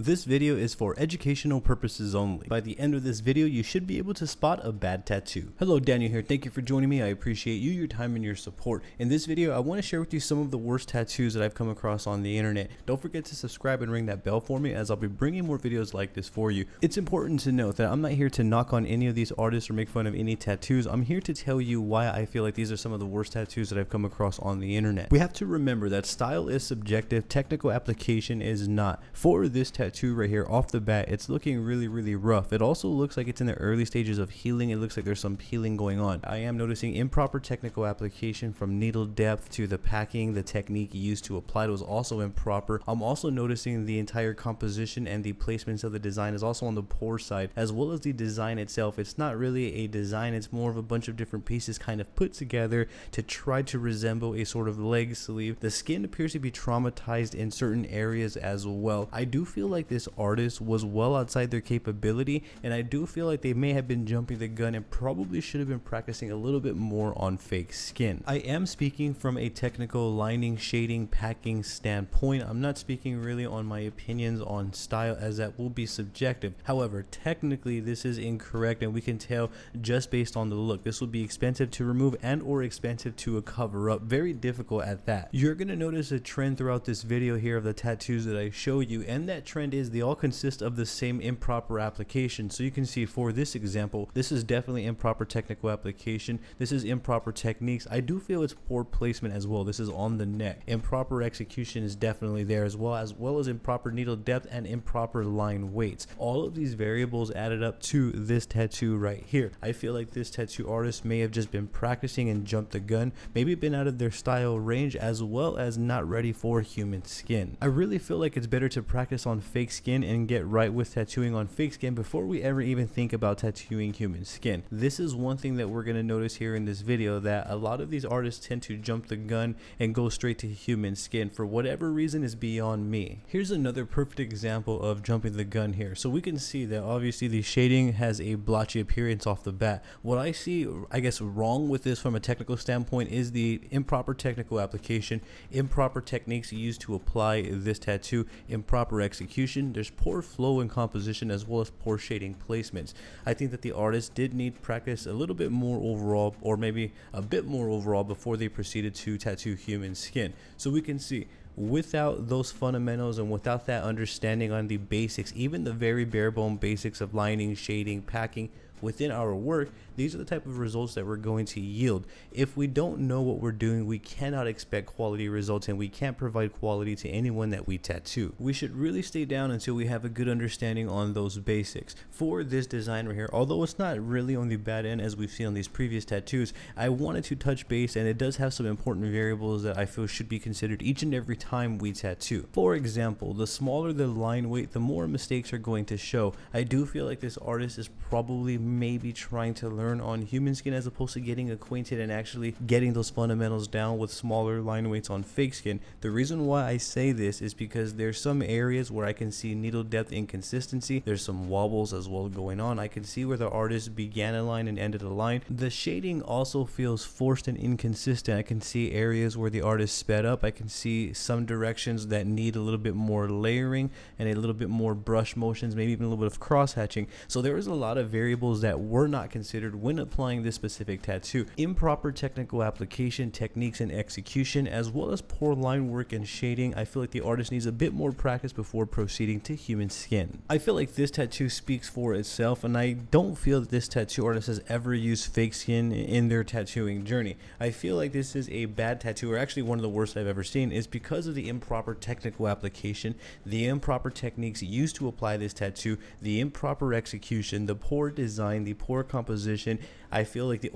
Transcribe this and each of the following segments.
This video is for educational purposes only. By the end of this video, you should be able to spot a bad tattoo. Hello, Daniel here. Thank you for joining me. I appreciate you, your time, and your support. In this video, I want to share with you some of the worst tattoos that I've come across on the internet. Don't forget to subscribe and ring that bell for me, as I'll be bringing more videos like this for you. It's important to note that I'm not here to knock on any of these artists or make fun of any tattoos. I'm here to tell you why I feel like these are some of the worst tattoos that I've come across on the internet. We have to remember that style is subjective, technical application is not. For this tattoo right here, off the bat, it's looking really rough. It also looks like it's in the early stages of healing. It looks like there's some peeling going on. I am noticing improper technical application, from needle depth to the packing. The technique used to apply it was also improper. I'm also noticing the entire composition and the placements of the design is also on the poor side, as well as the design itself. It's not really a design, it's more of a bunch of different pieces kind of put together to try to resemble a sort of leg sleeve. The skin appears to be traumatized in certain areas as well. I do feel like this artist was well outside their capability, and I do feel like they may have been jumping the gun and probably should have been practicing a little bit more on fake skin. I am speaking from a technical lining, shading, packing standpoint. I'm not speaking really on my opinions on style, as that will be subjective. However, technically this is incorrect, and we can tell just based on the look. This will be expensive to remove and or expensive to cover up. Very difficult at that. You're going to notice a trend throughout this video here of the tattoos that I show you, and that trend is they all consist of the same improper application. So you can see for this example, this is definitely improper technical application. This is improper techniques. I do feel it's poor placement as well. This is on the neck. Improper execution is definitely there, as well as improper needle depth and improper line weights. All of these variables added up to this tattoo right here. I feel like this tattoo artist may have just been practicing and jumped the gun, maybe been out of their style range, as well as not ready for human skin. I really feel like it's better to practice on fake skin and get right with tattooing on fake skin before we ever even think about tattooing human skin. This is one thing that we're going to notice here in this video, that a lot of these artists tend to jump the gun and go straight to human skin for whatever reason is beyond me. Here's another perfect example of jumping the gun here. So we can see that obviously the shading has a blotchy appearance off the bat. What I see, I guess, wrong with this from a technical standpoint is the improper technical application, improper techniques used to apply this tattoo, improper execution. There's poor flow and composition, as well as poor shading placements. I think that the artist did need practice a little bit more overall, or maybe a bit more overall, before they proceeded to tattoo human skin. So we can see, without those fundamentals and without that understanding on the basics, even the very bare bone basics of lining, shading, packing within our work, these are the type of results that we're going to yield. If we don't know what we're doing, we cannot expect quality results, and we can't provide quality to anyone that we tattoo. We should really stay down until we have a good understanding on those basics. For this design right here, although it's not really on the bad end as we've seen on these previous tattoos, I wanted to touch base, and it does have some important variables that I feel should be considered each and every time we tattoo. For example, the smaller the line weight, the more mistakes are going to show. I do feel like this artist is probably maybe trying to learn on human skin as opposed to getting acquainted and actually getting those fundamentals down with smaller line weights on fake skin. The reason why I say this is because there's some areas where I can see needle depth inconsistency. There's some wobbles as well going on. I can see where the artist began a line and ended a line. The shading also feels forced and inconsistent. I can see areas where the artist sped up. I can see some directions that need a little bit more layering and a little bit more brush motions, maybe even a little bit of cross hatching. So there was a lot of variables that were not considered when applying this specific tattoo. Improper technical application, techniques, and execution, as well as poor line work and shading. I feel like the artist needs a bit more practice before proceeding to human skin. I feel like this tattoo speaks for itself, and I don't feel that this tattoo artist has ever used fake skin in their tattooing journey. I feel like this is a bad tattoo, or actually one of the worst I've ever seen, is because of the improper technical application, the improper techniques used to apply this tattoo, the improper execution, the poor design, the poor composition. I feel like the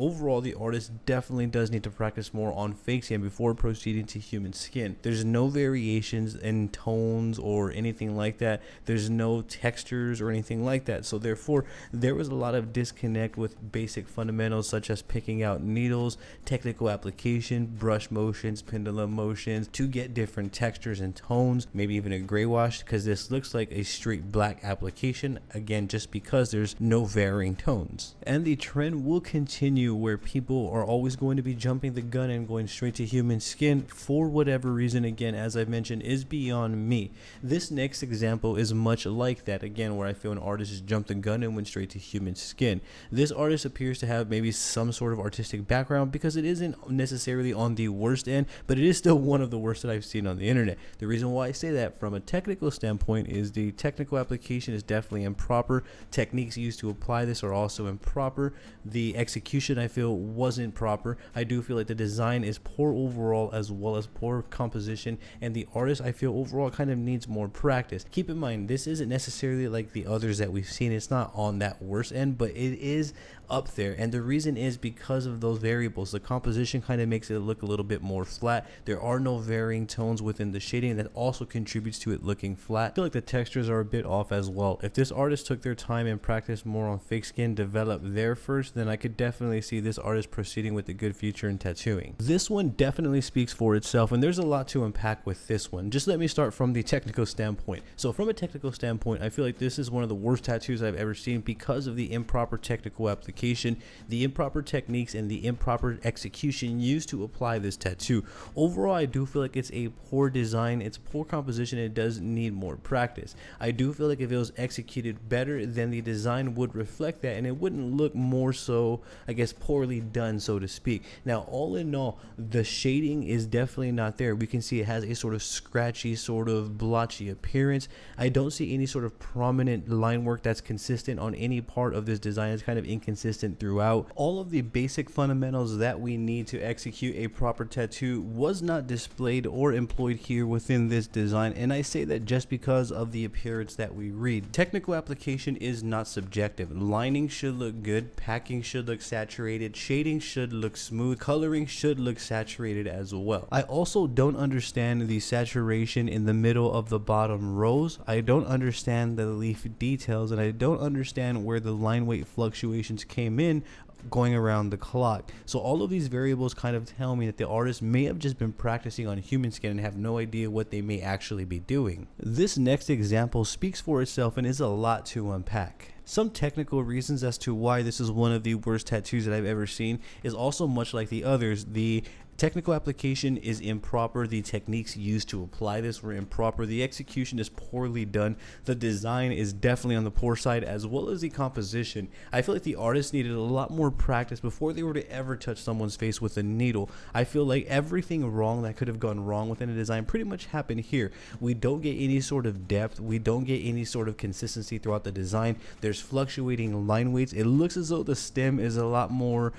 artist definitely does need to practice more on fake skin before proceeding to human skin. There's no variations in tones or anything like that. There's no textures or anything like that. So therefore, there was a lot of disconnect with basic fundamentals such as picking out needles, technical application, brush motions, pendulum motions to get different textures and tones, maybe even a gray wash, because this looks like a straight black application, again, just because there's no varying tones. And the trend will continue where people are always going to be jumping the gun and going straight to human skin for whatever reason, again, as I've mentioned, is beyond me. This next example is much like that, again, where I feel an artist just jumped the gun and went straight to human skin. This artist appears to have maybe some sort of artistic background, because it isn't necessarily on the worst end, but it is still one of the worst that I've seen on the internet. The reason why I say that from a technical standpoint is the technical application is definitely improper. Techniques used to apply this are also improper. The execution, I feel, wasn't proper. I do feel like the design is poor overall, as well as poor composition, and the artist, I feel, overall kind of needs more practice. Keep in mind, this isn't necessarily like the others that we've seen. It's not on that worst end, but it is up there, and the reason is because of those variables. The composition kind of makes it look a little bit more flat. There are no varying tones within the shading, that also contributes to it looking flat. I feel like the textures are a bit off as well. If this artist took their time and practiced more on fake skin, developed there first, then I could definitely see this artist proceeding with a good future in tattooing. This one definitely speaks for itself, and there's a lot to unpack with this one. Just let me start from the technical standpoint. So from a technical standpoint, I feel like this is one of the worst tattoos I've ever seen because of the improper technical application, the improper techniques, and the improper execution used to apply this tattoo. Overall, I do feel like it's a poor design, it's poor composition, it does need more practice. I do feel like if it was executed better, then the design would reflect that, and it wouldn't look more so, I guess, poorly done, so to speak. Now, all in all, the shading is definitely not there. We can see it has a sort of scratchy, sort of blotchy appearance. I don't see any sort of prominent line work that's consistent on any part of this design. It's kind of inconsistent throughout. All of the basic fundamentals that we need to execute a proper tattoo was not displayed or employed here within this design, and I say that just because of the appearance that we read. Technical application is not subjective. Lining should look good, packing should look saturated, shading should look smooth, coloring should look saturated as well. I also don't understand the saturation in the middle of the bottom rows. I don't understand the leaf details, and I don't understand where the line weight fluctuations came in going around the clock. So all of these variables kind of tell me that the artist may have just been practicing on human skin and have no idea what they may actually be doing. This next example speaks for itself and is a lot to unpack. Some technical reasons as to why this is one of the worst tattoos that I've ever seen is also much like the others. The technical application is improper. The techniques used to apply this were improper. The execution is poorly done. The design is definitely on the poor side, as well as the composition. I feel like the artist needed a lot more practice before they were to ever touch someone's face with a needle. I feel like everything wrong that could have gone wrong within a design pretty much happened here. We don't get any sort of depth. We don't get any sort of consistency throughout the design. There's fluctuating line weights. It looks as though the stem is a lot more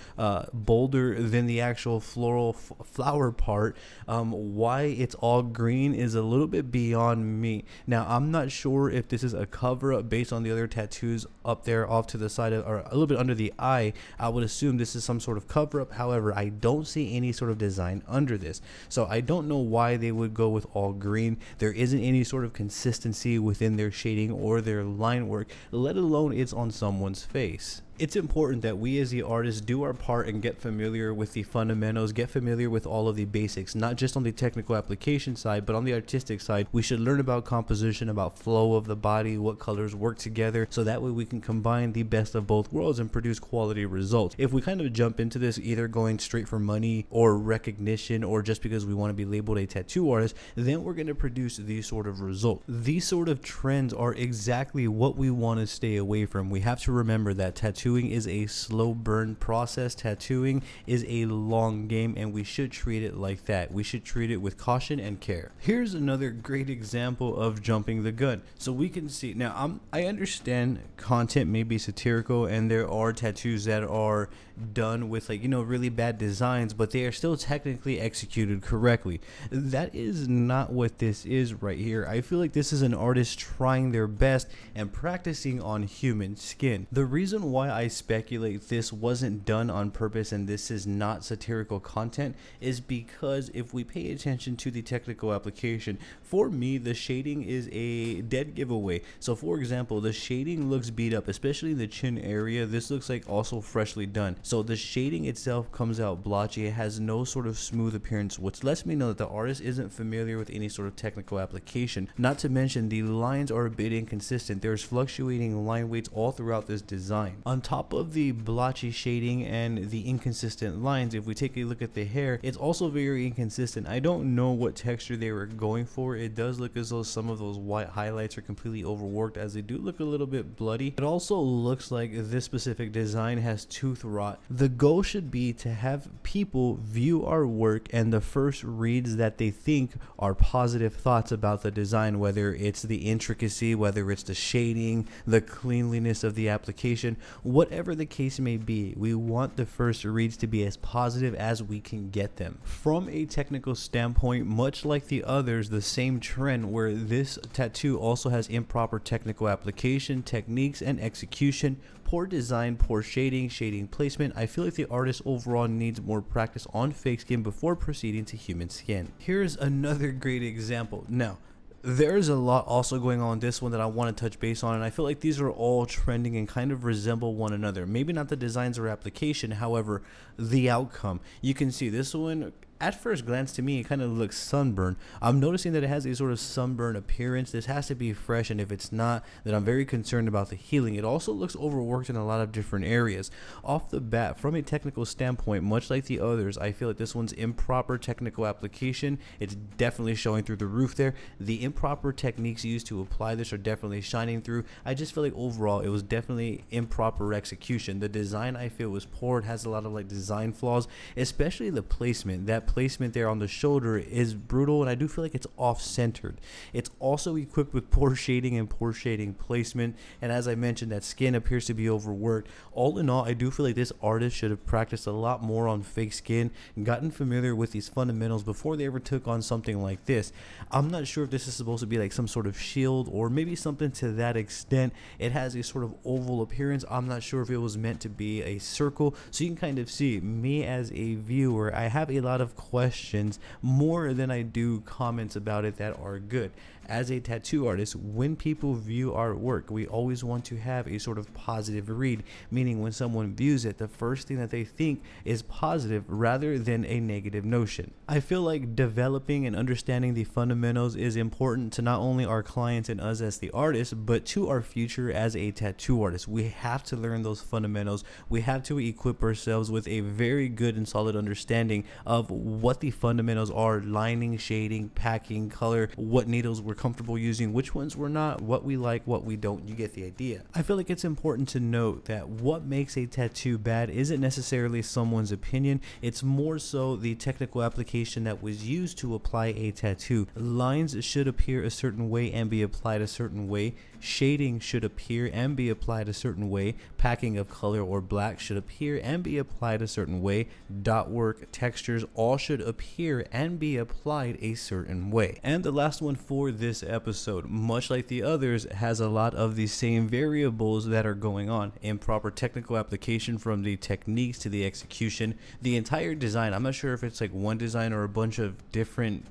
bolder than the actual flower part. Why it's all green is a little bit beyond me. Now, I'm not sure if this is a cover up based on the other tattoos up there off to the side of, or a little bit under the eye. I would assume this is some sort of cover up. However, I don't see any sort of design under this, so I don't know why they would go with all green. There isn't any sort of consistency within their shading or their line work, let alone it's on someone's face. It's important that we as the artists do our part and get familiar with the fundamentals, get familiar with all of the basics, not just on the technical application side, but on the artistic side. We should learn about composition, about flow of the body, what colors work together, so that way we can combine the best of both worlds and produce quality results. If we kind of jump into this either going straight for money or recognition, or just because we want to be labeled a tattoo artist, then we're going to produce these sort of results. These sort of trends are exactly what we want to stay away from. We have to remember that tattooing is a slow burn process. Tattooing is a long game, and we should treat it like that. We should treat it with caution and care. Here's another great example of jumping the gun. So we can see now, I understand content may be satirical, and there are tattoos that are done with, like, really bad designs, but they are still technically executed correctly. That is not what this is right here. I feel like this is an artist trying their best and practicing on human skin. The reason why I speculate this wasn't done on purpose and this is not satirical content is because if we pay attention to the technical application, for me the shading is a dead giveaway. So for example, the shading looks beat up, especially the chin area. This looks like also freshly done. So the shading itself comes out blotchy. It has no sort of smooth appearance, which lets me know that the artist isn't familiar with any sort of technical application. Not to mention the lines are a bit inconsistent. There's fluctuating line weights all throughout this design. On top of the blotchy shading and the inconsistent lines, if we take a look at the hair, it's also very inconsistent. I don't know what texture they were going for. It does look as though some of those white highlights are completely overworked, as they do look a little bit bloody. It also looks like this specific design has tooth rot. The goal should be to have people view our work and the first reads that they think are positive thoughts about the design, whether it's the intricacy, whether it's the shading, the cleanliness of the application, whatever the case may be. We want the first reads to be as positive as we can get them. From a technical standpoint, much like the others, the same trend where this tattoo also has improper technical application, techniques, and execution, poor design, poor shading, shading placement. I feel like the artist overall needs more practice on fake skin before proceeding to human skin. Here's another great example. Now, there's a lot also going on in this one that I want to touch base on, and I feel like these are all trending and kind of resemble one another. Maybe not the designs or application, however, the outcome. You can see this one, at first glance to me, it kind of looks sunburned. I'm noticing that it has a sort of sunburn appearance. This has to be fresh, and if it's not, then I'm very concerned about the healing. It also looks overworked in a lot of different areas. Off the bat, from a technical standpoint, much like the others, I feel like this one's improper technical application. It's definitely showing through the roof there. The improper techniques used to apply this are definitely shining through. I just feel like overall it was definitely improper execution. The design, I feel, was poor. It has a lot of like design flaws, especially the placement. That placement there on the shoulder is brutal, and I do feel like it's off-centered. It's also equipped with poor shading and poor shading placement, and as I mentioned, that skin appears to be overworked. All in all, I do feel like this artist should have practiced a lot more on fake skin and gotten familiar with these fundamentals before they ever took on something like this. I'm not sure if this is supposed to be like some sort of shield or maybe something to that extent. It has a sort of oval appearance. I'm not sure if it was meant to be a circle, so you can kind of see me as a viewer, I have a lot of questions more than I do comments about it that are good. As a tattoo artist, when people view our work, we always want to have a sort of positive read, meaning when someone views it, the first thing that they think is positive rather than a negative notion. I feel like developing and understanding the fundamentals is important to not only our clients and us as the artists, but to our future as a tattoo artist. We have to learn those fundamentals. We have to equip ourselves with a very good and solid understanding of what the fundamentals are: lining, shading, packing, color, what needles we're comfortable using, which ones we're not, what we like, what we don't. You get the idea. I feel like it's important to note that what makes a tattoo bad isn't necessarily someone's opinion. It's more so the technical application that was used to apply a tattoo. Lines should appear a certain way and be applied a certain way. Shading should appear and be applied a certain way. Packing of color or black should appear and be applied a certain way. Dot work, textures, all should appear and be applied a certain way. And the last one for this episode, much like the others, has a lot of the same variables that are going on. Improper technical application, from the techniques to the execution, the entire design. I'm not sure if it's like one design or a bunch of different,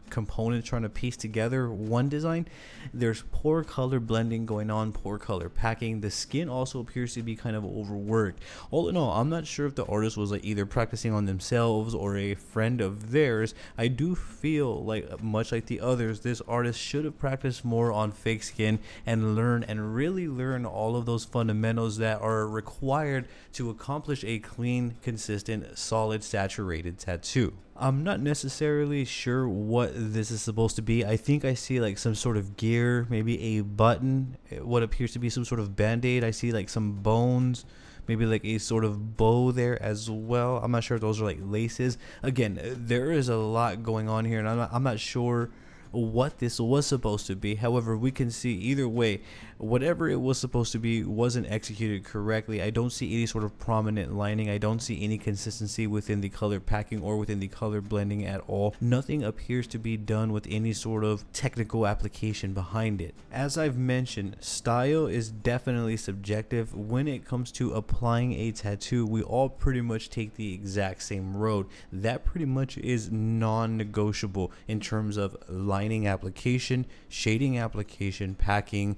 components trying to piece together one design. There's poor color blending going on, poor color packing. The skin also appears to be kind of overworked. All in all, I'm not sure if the artist was like either practicing on themselves or a friend of theirs. I do feel like, much like the others, this artist should have practiced more on fake skin and really learn all of those fundamentals that are required to accomplish a clean, consistent, solid, saturated tattoo. I'm not necessarily sure what this is supposed to be. I think I see like some sort of gear, maybe a button, what appears to be some sort of band-aid. I see like some bones, maybe like a sort of bow there as well. I'm not sure if those are like laces. Again, there is a lot going on here, and I'm not sure what this was supposed to be. However, we can see either way, whatever it was supposed to be wasn't executed correctly. I don't see any sort of prominent lining. I don't see any consistency within the color packing or within the color blending at all. Nothing appears to be done with any sort of technical application behind it. As I've mentioned, style is definitely subjective. When it comes to applying a tattoo, we all pretty much take the exact same road. That pretty much is non-negotiable in terms of lining application, shading application, packing,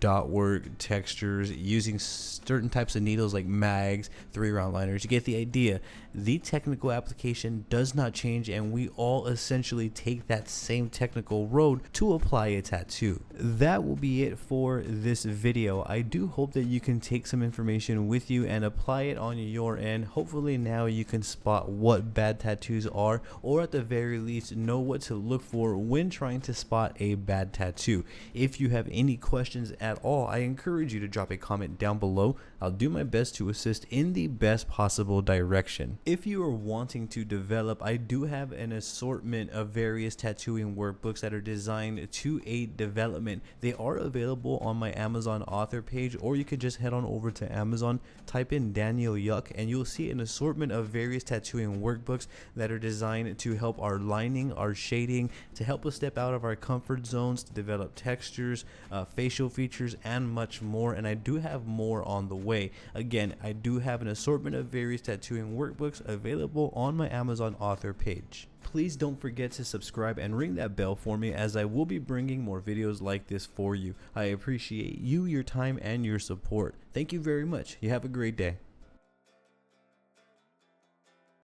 dot work, textures, using certain types of needles like mags, 3-round liners. You get the idea. The technical application does not change, and we all essentially take that same technical road to apply a tattoo. That will be it for this video. I do hope that you can take some information with you and apply it on your end. Hopefully now you can spot what bad tattoos are, or at the very least know what to look for when trying to spot a bad tattoo. If you have any questions at all, I encourage you to drop a comment down below. I'll do my best to assist in the best possible direction. If you are wanting to develop, I do have an assortment of various tattooing workbooks that are designed to aid development. They are available on my Amazon author page, or you could just head on over to Amazon, type in Daniel Yuck, and you'll see an assortment of various tattooing workbooks that are designed to help our lining, our shading, to help us step out of our comfort zones, to develop textures, facial features, and much more. And I do have more on the way. Again, I do have an assortment of various tattooing workbooks available on my Amazon author page. Please don't forget to subscribe and ring that bell for me, as I will be bringing more videos like this for you. I appreciate you, your time, and your support. Thank you very much. You have a great day.